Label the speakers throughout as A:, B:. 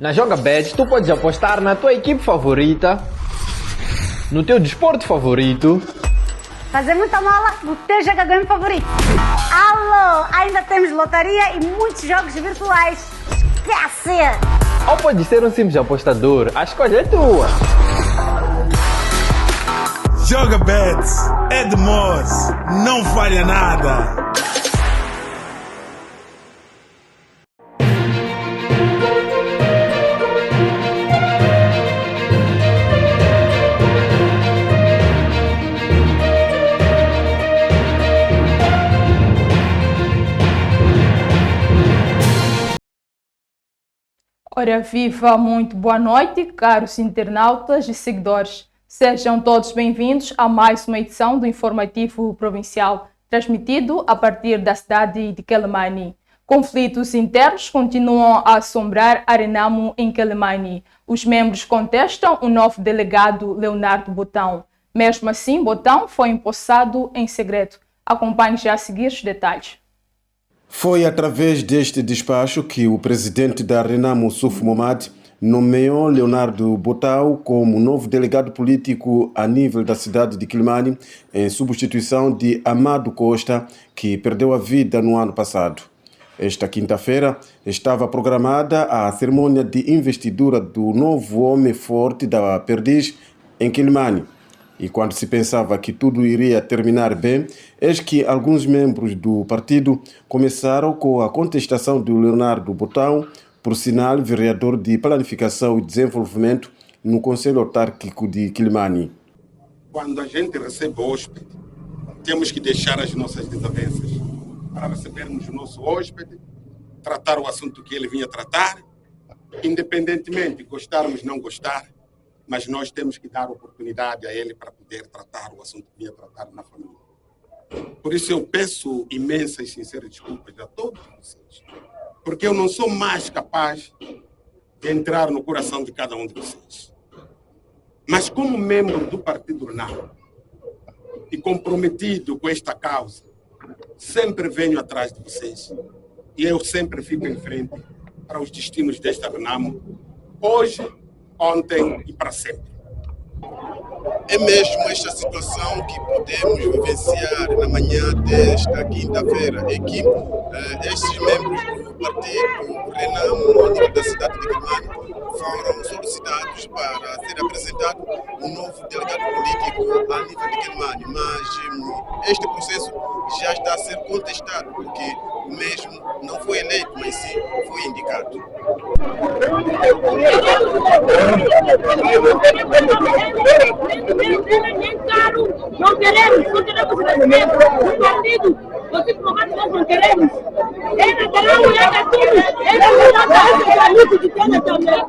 A: Na Joga Bet, tu podes apostar na tua equipe favorita, no teu desporto favorito.
B: Fazer muita mola no teu jogador favorito. Alô, ainda temos lotaria e muitos jogos virtuais. Esquece!
A: Ou pode ser um simples apostador, a escolha é tua.
C: Joga Bet, é de Moz, não falha nada.
D: Ora viva, muito boa noite, caros internautas e seguidores. Sejam todos bem-vindos a mais uma edição do Informativo Provincial, transmitido a partir da cidade de Quelimane. Conflitos internos continuam a assombrar a Renamo em Quelimane. Os membros contestam o novo delegado Leonardo Botão. Mesmo assim, Botão foi empossado em segredo. Acompanhe já a seguir os detalhes.
E: Foi através deste despacho que o presidente da Renamo, Suf Momad, nomeou Leonardo Botão como novo delegado político a nível da cidade de Quelimane, em substituição de Amado Costa, que perdeu a vida no ano passado. Esta quinta-feira estava programada a cerimônia de investidura do novo homem forte da Perdiz em Quelimane. E quando se pensava que tudo iria terminar bem, eis que alguns membros do partido começaram com a contestação de Leonardo Botão, por sinal vereador de Planificação e Desenvolvimento no Conselho Autárquico de Quelimane.
F: Quando a gente recebe hóspede, temos que deixar as nossas desavenças para recebermos o nosso hóspede, tratar o assunto que ele vinha tratar, independentemente de gostarmos ou não gostar, mas nós temos que dar oportunidade a ele para poder tratar o assunto que vinha tratar na família. Por isso eu peço imensas e sinceras desculpas a todos vocês, porque eu não sou mais capaz de entrar no coração de cada um de vocês. Mas como membro do Partido Renamo e comprometido com esta causa, sempre venho atrás de vocês e eu sempre fico em frente para os destinos desta Renamo, hoje, ontem e para sempre.
E: É mesmo esta situação que podemos vivenciar na manhã desta quinta-feira, é que estes membros do partido Renamo, a nível da cidade de Quelimane, foram solicitados para ser apresentado um novo delegado político a nível de Quelimane, mas este processo já está a ser contestado, porque o mesmo não foi eleito, mas sim foi indicado.
G: Não queremos movimento. O partido, vocês não queremos. É natural, é da tudo. É da luta de toda também.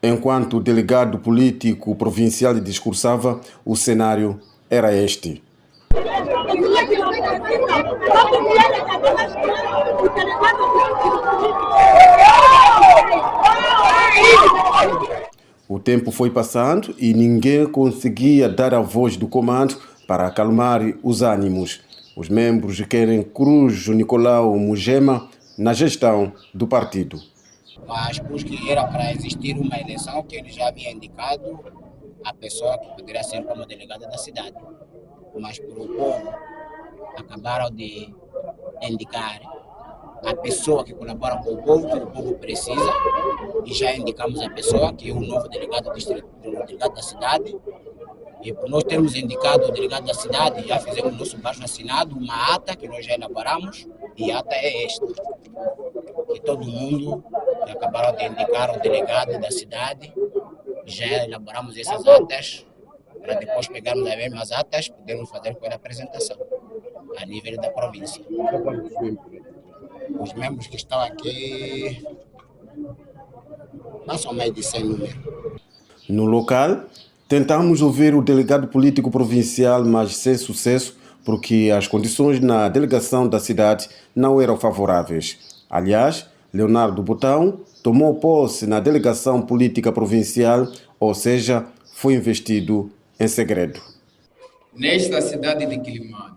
E: Enquanto o delegado político provincial discursava, o cenário era este. O tempo foi passando e ninguém conseguia dar a voz do comando para acalmar os ânimos. Os membros querem Cruz Nicolau Mugema na gestão do partido.
H: Mas porque era para existir uma eleição que ele já havia indicado a pessoa que poderia ser como delegada da cidade. Mas por o povo acabaram de indicar a pessoa que colabora com o povo, que o povo precisa, e já indicamos a pessoa que é o novo delegado da cidade. E por nós termos indicado o delegado da cidade, já fizemos o nosso baixo assinado, uma ata que nós já elaboramos, e a ata é esta. Que todo mundo que acabaram de indicar o delegado da cidade, já elaboramos essas atas, para depois pegarmos as mesmas atas, podermos fazer com a apresentação a nível da província. Os membros que estão aqui não são mais de 100 números.
E: No local, tentamos ouvir o delegado político provincial, mas sem sucesso, porque as condições na delegação da cidade não eram favoráveis. Aliás, Leonardo Botão tomou posse na delegação política provincial, ou seja, foi investido em segredo.
I: Nesta cidade de Quelimane,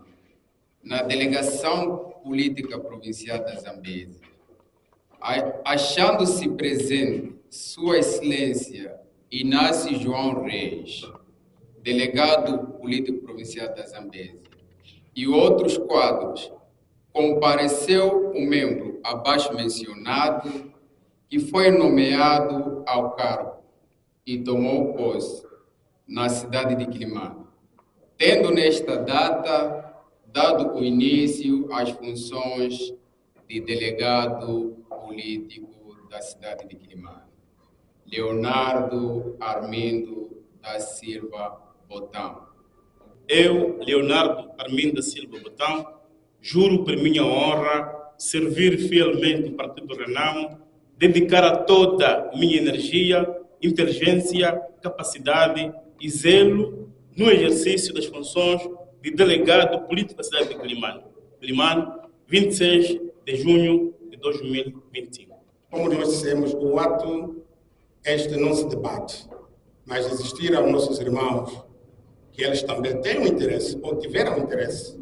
I: na delegação política provincial da Zambésia, achando-se presente Sua Excelência Inácio João Reis, delegado político provincial da Zambésia, e outros quadros, compareceu o membro abaixo mencionado, que foi nomeado ao cargo e tomou posse na cidade de Quilimane, tendo nesta data dado o início às funções de delegado político da cidade de Quilimane, Leonardo Armindo da Silva Botão.
C: Eu, Leonardo Armindo da Silva Botão, juro por minha honra servir fielmente o Partido Renamo, dedicar a toda minha energia, inteligência, capacidade e zelo no exercício das funções de delegado político da cidade de Quilimane. Quilimane, 26 de junho de 2025.
F: Como nós dissemos, o ato este não se debate, mas existir aos nossos irmãos que eles também têm um interesse, ou tiveram interesse,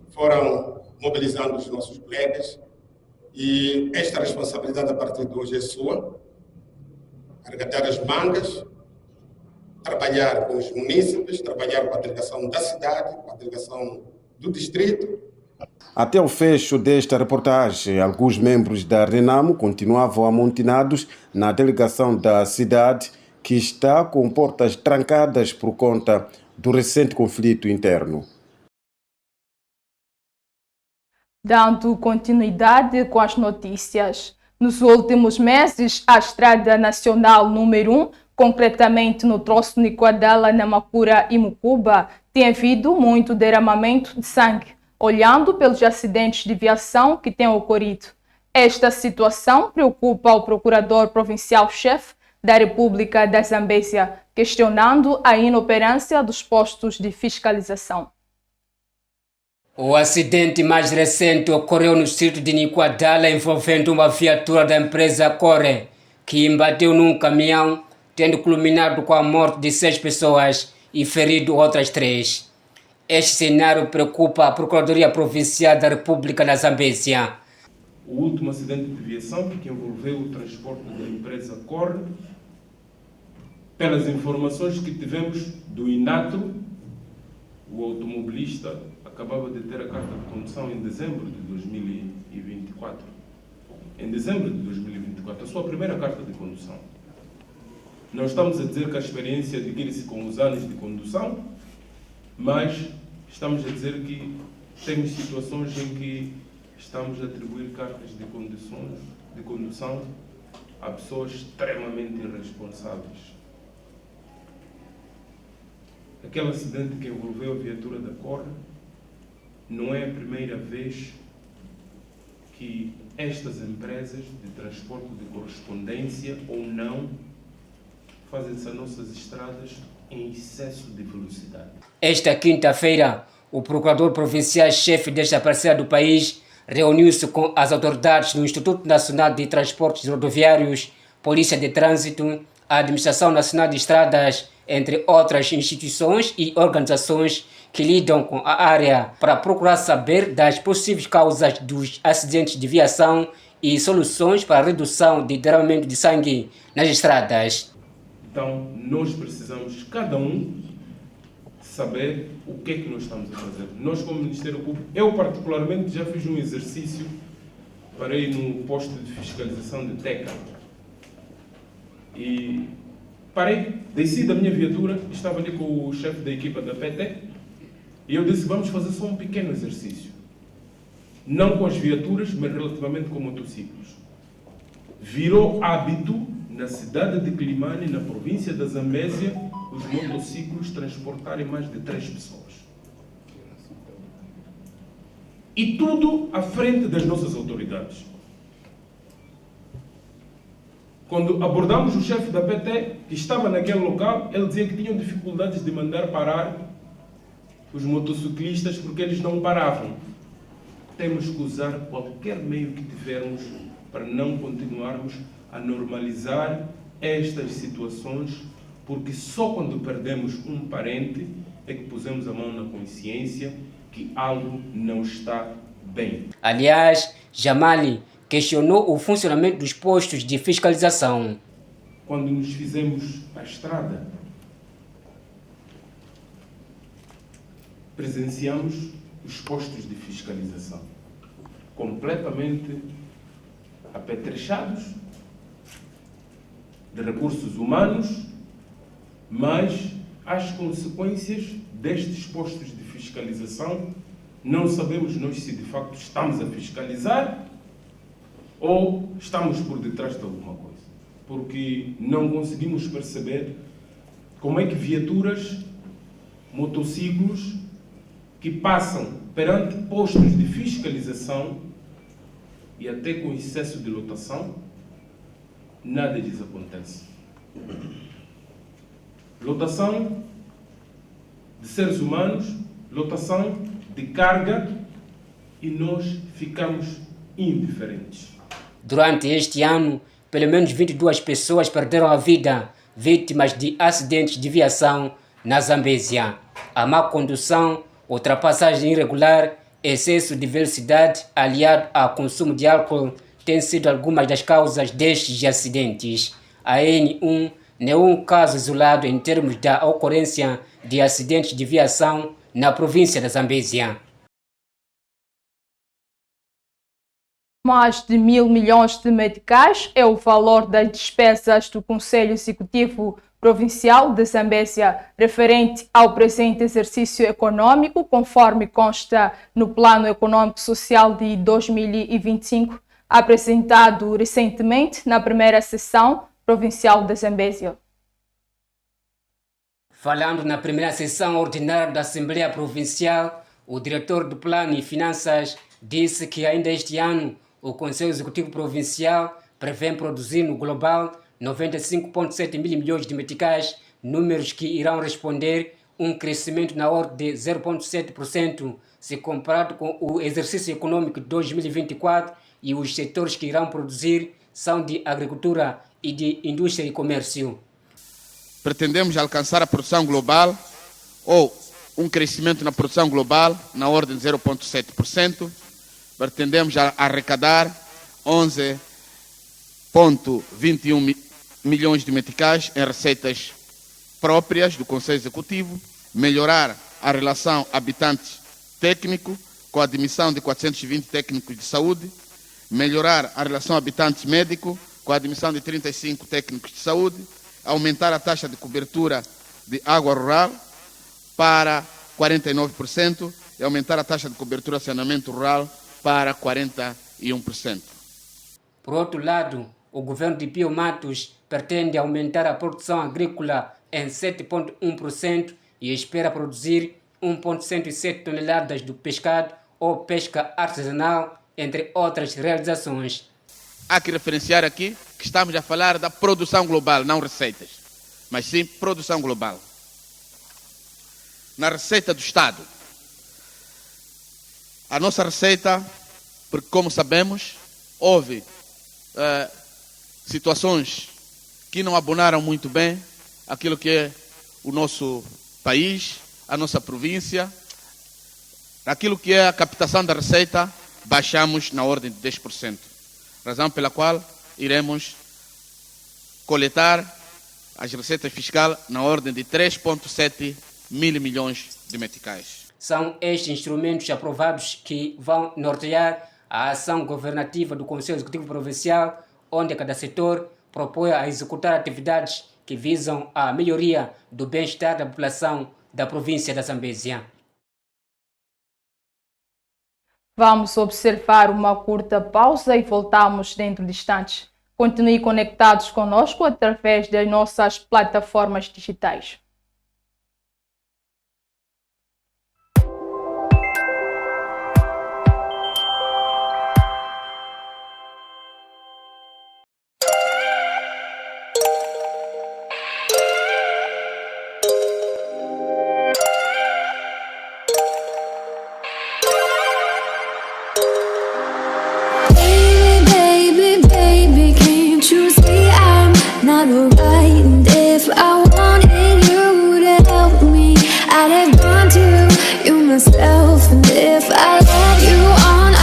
F: foram mobilizando os nossos colegas, e esta responsabilidade a partir de hoje é sua, arregatar as mangas, trabalhar com os munícipes, trabalhar com a delegação da cidade, com a delegação do distrito.
E: Até o fecho desta reportagem, alguns membros da Renamo continuavam amotinados na delegação da cidade, que está com portas trancadas por conta do recente conflito interno.
D: Dando continuidade com as notícias. Nos últimos meses, a Estrada Nacional número 1, concretamente no troço Nicoadala, Namakura e Mucuba, tem havido muito derramamento de sangue, olhando pelos acidentes de viação que têm ocorrido. Esta situação preocupa o procurador provincial-chefe da República da Zambésia, questionando a inoperância dos postos de fiscalização.
J: O acidente mais recente ocorreu no distrito de Nicoadala, envolvendo uma viatura da empresa Core, que embateu num caminhão, tendo culminado com a morte de 6 pessoas e ferido outras 3. Este cenário preocupa a Procuradoria Provincial da República da Zambésia.
K: O último acidente de viação que envolveu o transporte da empresa Core, pelas informações que tivemos do INATO, o automobilista acabava de ter a carta de condução em dezembro de 2024. Em dezembro de 2024, a sua primeira carta de condução. Não estamos a dizer que a experiência adquire-se com os anos de condução, mas estamos a dizer que temos situações em que estamos a atribuir cartas de condução a pessoas extremamente irresponsáveis. Aquele acidente que envolveu a viatura da Cor não é a primeira vez que estas empresas de transporte de correspondência ou não fazem-se as nossas estradas em excesso de velocidade.
J: Esta quinta-feira, o procurador provincial-chefe desta parcela do país reuniu-se com as autoridades do Instituto Nacional de Transportes Rodoviários, Polícia de Trânsito, a Administração Nacional de Estradas, entre outras instituições e organizações que lidam com a área, para procurar saber das possíveis causas dos acidentes de viação e soluções para a redução de derramamento de sangue nas estradas.
K: Então, nós precisamos, cada um, saber o que é que nós estamos a fazer. Nós, como Ministério Público, eu particularmente já fiz um exercício para ir no posto de fiscalização de Teca. E parei, desci da minha viatura, estava ali com o chefe da equipa da PT, e eu disse, vamos fazer só um pequeno exercício. Não com as viaturas, mas relativamente com motociclos. Virou hábito na cidade de Quilimane, na província da Zambésia, os motociclos transportarem mais de 3 pessoas. E tudo à frente das nossas autoridades. Quando abordamos o chefe da PT, que estava naquele local, ele dizia que tinham dificuldades de mandar parar os motociclistas porque eles não paravam. Temos que usar qualquer meio que tivermos para não continuarmos a normalizar estas situações, porque só quando perdemos um parente é que pusemos a mão na consciência que algo não está bem.
J: Aliás, Jamali questionou o funcionamento dos postos de fiscalização.
K: Quando nos fizemos a estrada, presenciamos os postos de fiscalização completamente apetrechados de recursos humanos, mas as consequências destes postos de fiscalização não sabemos nós se de facto estamos a fiscalizar ou estamos por detrás de alguma coisa, porque não conseguimos perceber como é que viaturas, motociclos que passam perante postos de fiscalização e até com excesso de lotação, nada lhes acontece. Lotação de seres humanos, lotação de carga, e nós ficamos indiferentes.
J: Durante este ano, pelo menos 22 pessoas perderam a vida vítimas de acidentes de viação na Zambésia. A má condução, ultrapassagem irregular, excesso de velocidade aliado ao consumo de álcool têm sido algumas das causas destes acidentes. A N1 não é um caso isolado em termos da ocorrência de acidentes de viação na província da Zambésia.
D: Mais de 1.000 milhões de meticais é o valor das despesas do Conselho Executivo Provincial de Zambésia referente ao presente exercício econômico, conforme consta no Plano Econômico Social de 2025, apresentado recentemente na primeira sessão provincial de Zambésia.
J: Falando na primeira sessão ordinária da Assembleia Provincial, o diretor do Plano e Finanças disse que ainda este ano o Conselho Executivo Provincial prevê produzir no global 95,7 mil milhões de meticais, números que irão responder um crescimento na ordem de 0,7% se comparado com o exercício econômico de 2024, e os setores que irão produzir são de agricultura e de indústria e comércio.
F: Pretendemos alcançar a produção global ou um crescimento na produção global na ordem de 0,7%. Pretendemos arrecadar 11,21 milhões de meticais em receitas próprias do Conselho Executivo, melhorar a relação habitante-técnico com a admissão de 420 técnicos de saúde, melhorar a relação habitante-médico com a admissão de 35 técnicos de saúde, aumentar a taxa de cobertura de água rural para 49% e aumentar a taxa de cobertura de saneamento rural para 41%.
J: Por outro lado, o governo de Pio Matos pretende aumentar a produção agrícola em 7,1% e espera produzir 1,107 toneladas do pescado ou pesca artesanal, entre outras realizações.
F: Há que referenciar aqui que estamos a falar da produção global, não receitas, mas sim produção global. Na receita do Estado, a nossa receita, porque como sabemos, houve situações que não abonaram muito bem aquilo que é o nosso país, a nossa província. Aquilo que é a captação da receita, baixamos na ordem de 10%. Razão pela qual iremos coletar as receitas fiscais na ordem de 3,7 mil milhões de meticais.
J: São estes instrumentos aprovados que vão nortear a ação governativa do Conselho Executivo Provincial, onde cada setor propõe a executar atividades que visam a melhoria do bem-estar da população da província da Zambésia.
D: Vamos observar uma curta pausa e voltamos dentro de instantes. Continue conectados conosco através das nossas plataformas digitais.
L: Not alright, and if I wanted you to help me, I'd have gone to you myself. And if I let you on,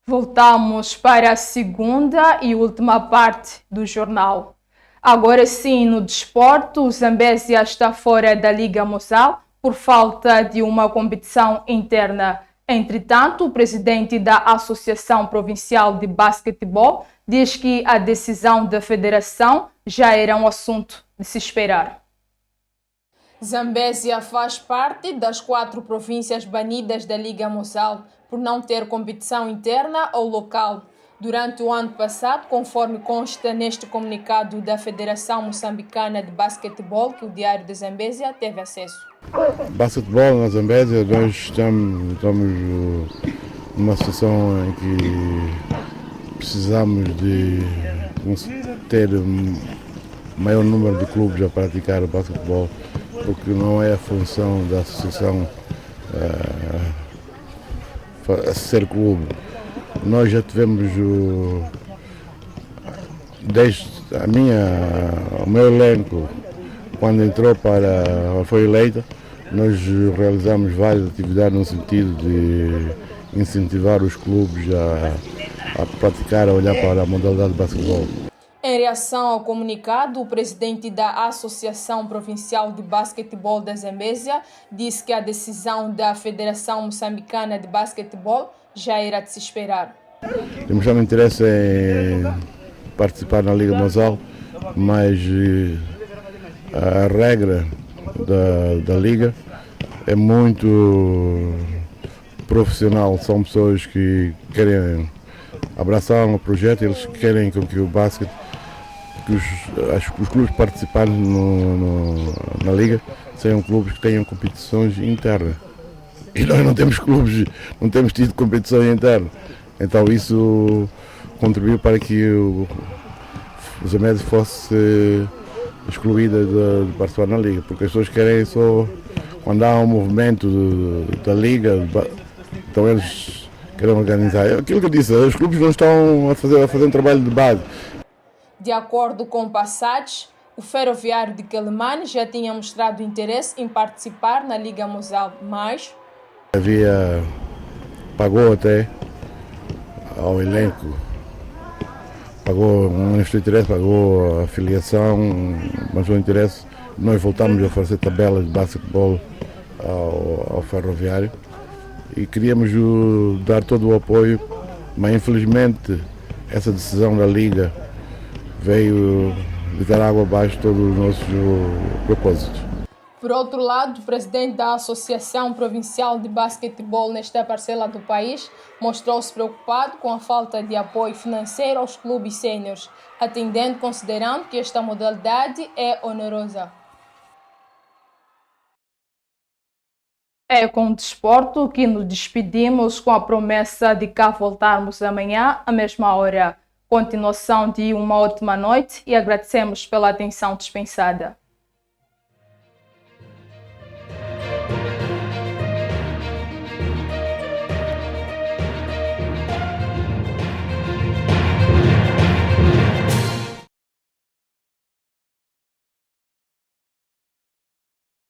D: Voltamos para a segunda e última parte do jornal. Agora sim, no desporto, o Zambésia está fora da Liga Mozal por falta de uma competição interna. Entretanto, o presidente da Associação Provincial de Basquetebol diz que a decisão da federação já era um assunto de se esperar. Zambésia faz parte das 4 províncias banidas da Liga Mozal por não ter competição interna ou local. Durante o ano passado, conforme consta neste comunicado da Federação Moçambicana de Basquetebol, que o Diário de Zambésia teve acesso.
M: Basquetebol na Zambésia, nós estamos numa situação em que precisamos de ter um maior número de clubes a praticar o basquetebol, porque não é a função da associação ser clube. Nós já tivemos desde o meu elenco, quando foi eleita, nós realizamos várias atividades no sentido de incentivar os clubes a praticar, a olhar para a modalidade de basquetebol.
D: Em reação ao comunicado, o presidente da Associação Provincial de Basquetebol da Zambésia disse que a decisão da Federação Moçambicana de Basquetebol já era de se esperar.
M: Temos já um interesse em participar na Liga Mozal, mas a regra da Liga é muito profissional. São pessoas que querem abraçar um projeto, eles querem que o basquete, os clubes participantes na Liga sejam clubes que tenham competições internas. E nós não temos clubes, não temos tido competição interna. Então isso contribuiu para que o Zambésia fosse excluída de participar na Liga, porque as pessoas querem só, quando há um movimento da Liga, então eles querem organizar. Aquilo que eu disse, os clubes não estão a fazer um trabalho de base.
D: De acordo com o Passage, o Ferroviário de Quelimane já tinha mostrado interesse em participar na Liga Mozal, mas
M: pagou até ao elenco, pagou um interesse, pagou a filiação, mas o interesse, nós voltamos a fazer tabelas de basquetebol ao Ferroviário e queríamos dar todo o apoio, mas infelizmente essa decisão da Liga veio deitar água abaixo de todos os nossos propósitos.
D: Por outro lado, o presidente da Associação Provincial de Basquetebol nesta parcela do país mostrou-se preocupado com a falta de apoio financeiro aos clubes séniores, considerando que esta modalidade é onerosa. É com o desporto que nos despedimos com a promessa de cá voltarmos amanhã, à mesma hora. Continuação de uma ótima noite e agradecemos pela atenção dispensada.